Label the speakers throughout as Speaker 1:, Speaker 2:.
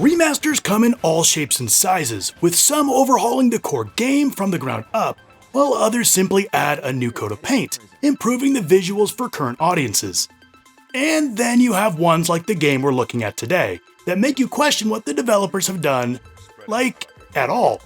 Speaker 1: Remasters come in all shapes and sizes, with some overhauling the core game from the ground up, while others simply add a new coat of paint, improving the visuals for current audiences. And then you have ones like the game we're looking at today, that make you question what the developers have done, like, at all.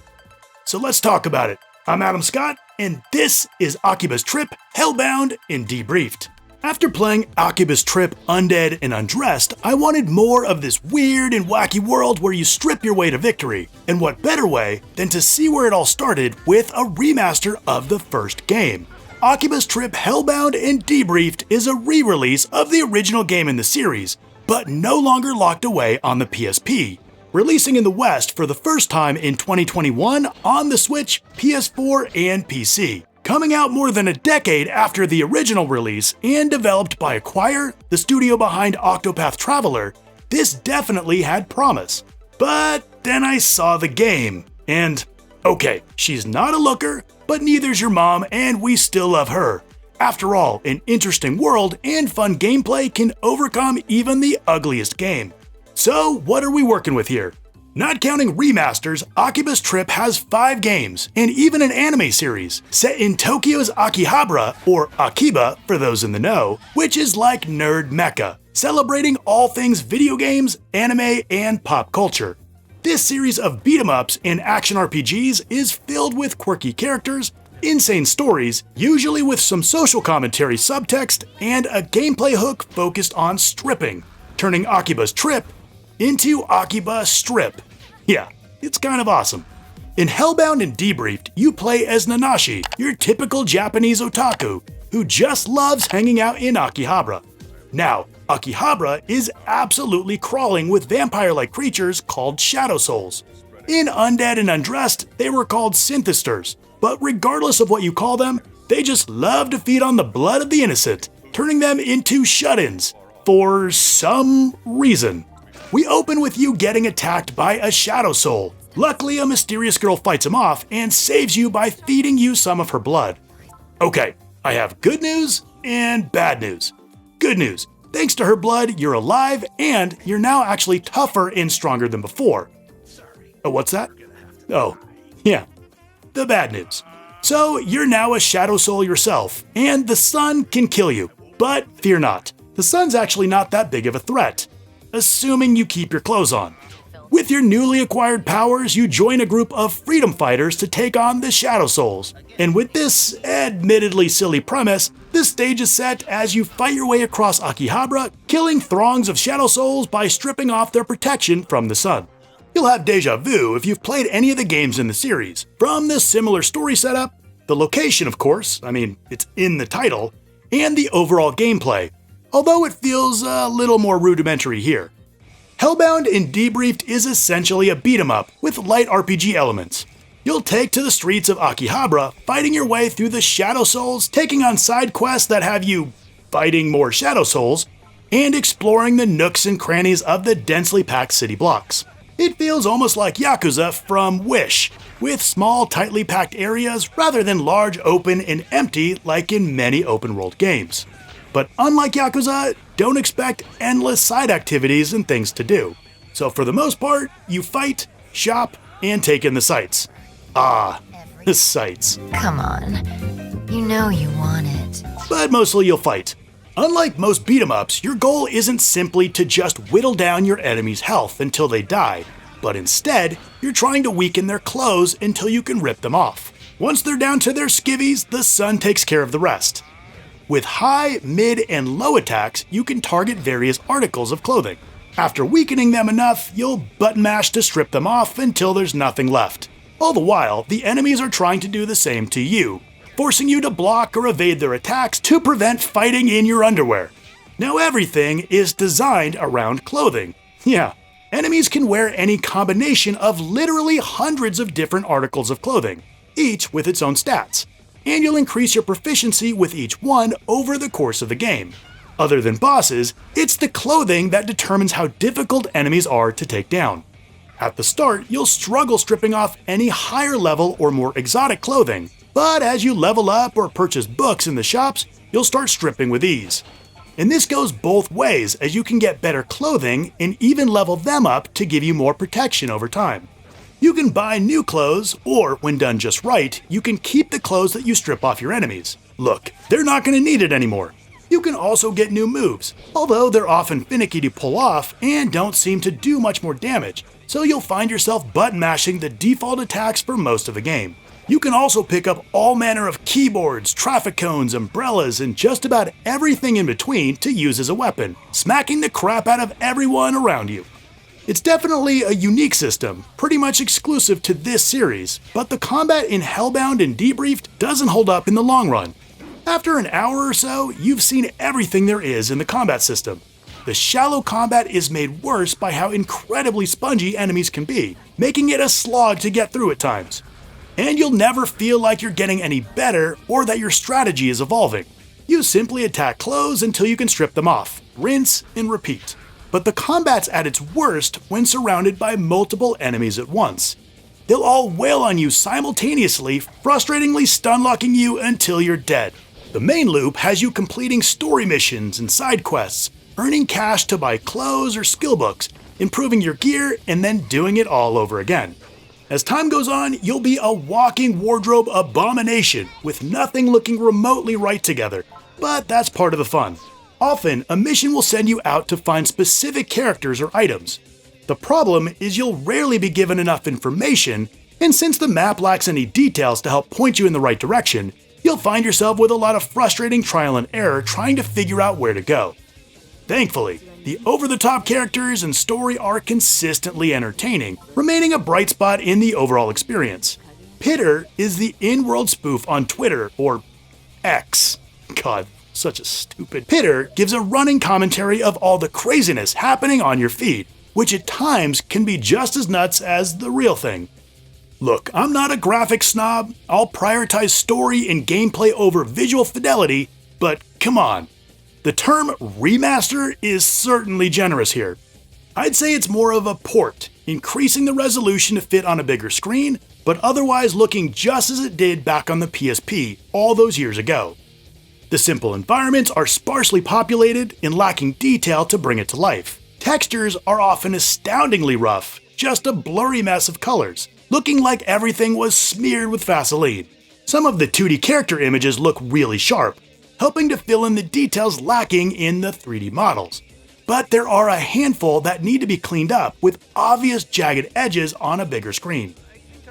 Speaker 1: So let's talk about it. I'm Adam Scott, and this is Akiba's Trip, Hellbound Debriefed. After playing Akiba's Trip Undead and Undressed, I wanted more of this weird and wacky world where you strip your way to victory. And what better way than to see where it all started with a remaster of the first game. Akiba's Trip Hellbound Debriefed is a re-release of the original game in the series, but no longer locked away on the PSP. Releasing in the West for the first time in 2021 on the Switch, PS4, and PC. Coming out more than a decade after the original release and developed by Acquire, the studio behind Octopath Traveler, this definitely had promise. But then I saw the game, and okay, she's not a looker, but neither's your mom, and we still love her. After all, an interesting world and fun gameplay can overcome even the ugliest game. So what are we working with here? Not counting remasters, Akiba's Trip has 5 games, and even an anime series, set in Tokyo's Akihabara, or Akiba for those in the know, which is like nerd Mecca, celebrating all things video games, anime, and pop culture. This series of beat-em-ups and action RPGs is filled with quirky characters, insane stories, usually with some social commentary subtext, and a gameplay hook focused on stripping, turning Akiba's Trip into Akiba Strip. Yeah, it's kind of awesome. In Hellbound Debriefed, you play as Nanashi, your typical Japanese otaku, who just loves hanging out in Akihabara. Now, Akihabara is absolutely crawling with vampire-like creatures called Shadow Souls. In Undead and Undressed, they were called Synthesters, but regardless of what you call them, they just love to feed on the blood of the innocent, turning them into shut-ins, for some reason. We open with you getting attacked by a Shadow Soul. Luckily, a mysterious girl fights him off and saves you by feeding you some of her blood. Okay, I have good news and bad news. Good news, thanks to her blood, you're alive and you're now actually tougher and stronger than before. Oh, what's that? Oh, yeah, the bad news. So, you're now a Shadow Soul yourself, and the sun can kill you. But fear not, the sun's actually not that big of a threat. Assuming you keep your clothes on. With your newly acquired powers, you join a group of freedom fighters to take on the Shadow Souls. And with this admittedly silly premise, the stage is set as you fight your way across Akihabara, killing throngs of Shadow Souls by stripping off their protection from the sun. You'll have deja vu if you've played any of the games in the series, from the similar story setup, the location of course, it's in the title, and the overall gameplay. Although it feels a little more rudimentary here. Hellbound Debriefed is essentially a beat-em-up with light RPG elements. You'll take to the streets of Akihabara, fighting your way through the Shadow Souls, taking on side quests that have you fighting more Shadow Souls, and exploring the nooks and crannies of the densely packed city blocks. It feels almost like Yakuza from Wish, with small, tightly packed areas rather than large, open, and empty like in many open-world games. But unlike Yakuza, don't expect endless side activities and things to do. So for the most part, you fight, shop, and take in the sights. Ah, the sights.
Speaker 2: Come on, you know you want it.
Speaker 1: But mostly you'll fight. Unlike most beat-em-ups, your goal isn't simply to just whittle down your enemy's health until they die, but instead, you're trying to weaken their clothes until you can rip them off. Once they're down to their skivvies, the sun takes care of the rest. With high, mid, and low attacks, you can target various articles of clothing. After weakening them enough, you'll button mash to strip them off until there's nothing left. All the while, the enemies are trying to do the same to you, forcing you to block or evade their attacks to prevent fighting in your underwear. Now everything is designed around clothing. Yeah, enemies can wear any combination of literally hundreds of different articles of clothing, each with its own stats. And you'll increase your proficiency with each one over the course of the game. Other than bosses, it's the clothing that determines how difficult enemies are to take down. At the start, you'll struggle stripping off any higher level or more exotic clothing, but as you level up or purchase books in the shops, you'll start stripping with ease. And this goes both ways, as you can get better clothing and even level them up to give you more protection over time. You can buy new clothes, or when done just right, you can keep the clothes that you strip off your enemies. Look, they're not going to need it anymore. You can also get new moves, although they're often finicky to pull off and don't seem to do much more damage, so you'll find yourself button mashing the default attacks for most of the game. You can also pick up all manner of keyboards, traffic cones, umbrellas, and just about everything in between to use as a weapon, smacking the crap out of everyone around you. It's definitely a unique system, pretty much exclusive to this series, but the combat in Hellbound and Debriefed doesn't hold up in the long run. After an hour or so, you've seen everything there is in the combat system. The shallow combat is made worse by how incredibly spongy enemies can be, making it a slog to get through at times. And you'll never feel like you're getting any better or that your strategy is evolving. You simply attack clothes until you can strip them off, rinse, and repeat. But the combat's at its worst when surrounded by multiple enemies at once. They'll all wail on you simultaneously, frustratingly stun-locking you until you're dead. The main loop has you completing story missions and side quests, earning cash to buy clothes or skill books, improving your gear, and then doing it all over again. As time goes on, you'll be a walking wardrobe abomination with nothing looking remotely right together, but that's part of the fun. Often, a mission will send you out to find specific characters or items. The problem is you'll rarely be given enough information, and since the map lacks any details to help point you in the right direction, you'll find yourself with a lot of frustrating trial and error trying to figure out where to go. Thankfully, the over-the-top characters and story are consistently entertaining, remaining a bright spot in the overall experience. Pitter is the in-world spoof on Twitter, or X. God, such a stupid. Pitter gives a running commentary of all the craziness happening on your feed, which at times can be just as nuts as the real thing. Look, I'm not a graphics snob, I'll prioritize story and gameplay over visual fidelity, but come on. The term remaster is certainly generous here. I'd say it's more of a port, increasing the resolution to fit on a bigger screen, but otherwise looking just as it did back on the PSP all those years ago. The simple environments are sparsely populated and lacking detail to bring it to life. Textures are often astoundingly rough, just a blurry mess of colors, looking like everything was smeared with Vaseline. Some of the 2D character images look really sharp, helping to fill in the details lacking in the 3D models. But there are a handful that need to be cleaned up with obvious jagged edges on a bigger screen.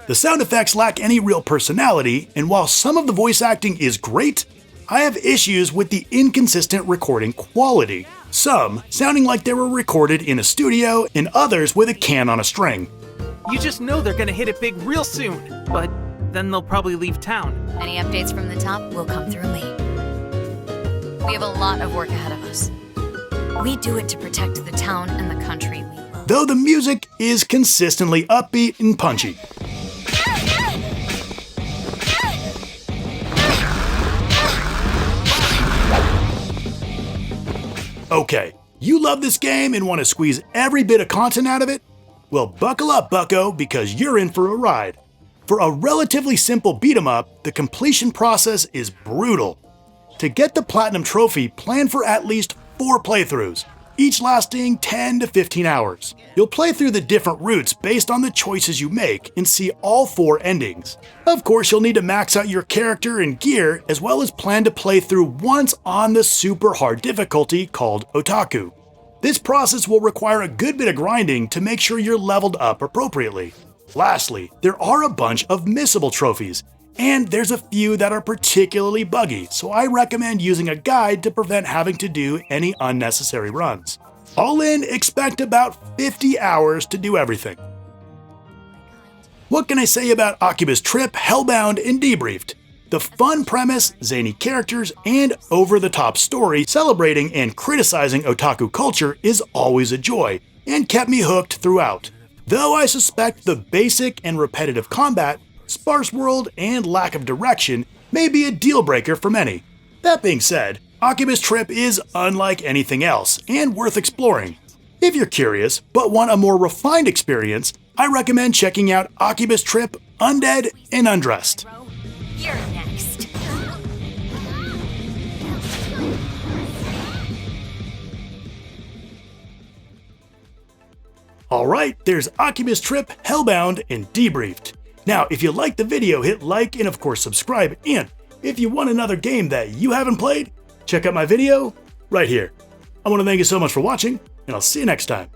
Speaker 1: The sound effects lack any real personality, and while some of the voice acting is great, I have issues with the inconsistent recording quality. Some sounding like they were recorded in a studio, and others with a can on a string.
Speaker 3: You just know they're gonna hit it big real soon, but then they'll probably leave town.
Speaker 2: Any updates from the top will come through me. We have a lot of work ahead of us. We do it to protect the town and the country we love.
Speaker 1: Though the music is consistently upbeat and punchy. Okay, you love this game and want to squeeze every bit of content out of it? Well, buckle up, bucko, because you're in for a ride. For a relatively simple beat-em-up, the completion process is brutal. To get the Platinum Trophy, plan for at least 4 playthroughs, each lasting 10 to 15 hours. You'll play through the different routes based on the choices you make and see all 4 endings. Of course, you'll need to max out your character and gear, as well as plan to play through once on the super hard difficulty called Otaku. This process will require a good bit of grinding to make sure you're leveled up appropriately. Lastly, there are a bunch of missable trophies, and there's a few that are particularly buggy, so I recommend using a guide to prevent having to do any unnecessary runs. All in, expect about 50 hours to do everything. What can I say about Akiba's Trip, Hellbound, and Debriefed? The fun premise, zany characters, and over-the-top story celebrating and criticizing otaku culture is always a joy, and kept me hooked throughout. Though I suspect the basic and repetitive combat, sparse world, and lack of direction may be a deal breaker for many. That being said, Akiba's Trip is unlike anything else and worth exploring. If you're curious but want a more refined experience, I recommend checking out Akiba's Trip Undead and Undressed.
Speaker 2: You're next.
Speaker 1: Alright, there's Akiba's Trip, Hellbound, and Debriefed. Now, if you liked the video, hit like and of course subscribe, and if you want another game that you haven't played, check out my video right here. I want to thank you so much for watching, and I'll see you next time.